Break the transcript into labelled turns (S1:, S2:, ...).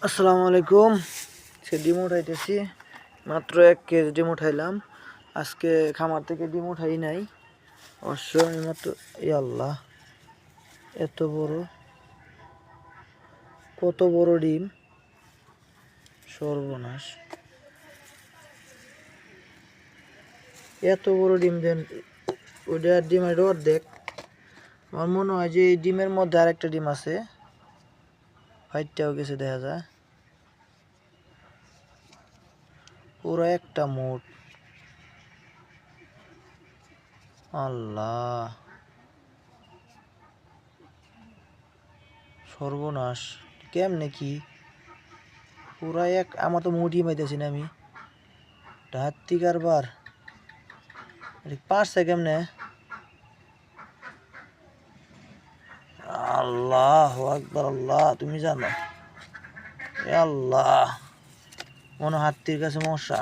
S1: আসসালামু আলাইকুম। সে ডিম উঠাইতেছি, মাত্র 1 কেজি ডিম উঠাইলাম। আজকে খামার থেকে ডিম উঠাই নাই অবশ্য। মাত্র আল্লাহ, এত বড়, কত বড় ডিম! সর্বনাশ, এত বড় ডিম দেন! ওইটা ডিমের অর্ধেক। আমার মনে হয় যে এই ডিমের মধ্যে আরেকটা ডিম আছে, ফাইটটাও গেছে দেখা যায়। পুরো একটা মোট। আল্লাহ, সর্বনাশ! কেমনে কি পুরা এক! আমার তো মুটি পাইতেছি না আমি। হাতি কারবার পারছে কেমনে? আল্লাহ আকবার! আল্লাহ, তুমি জানো। আল্লাহ, মনে হাতির কাছে মশা।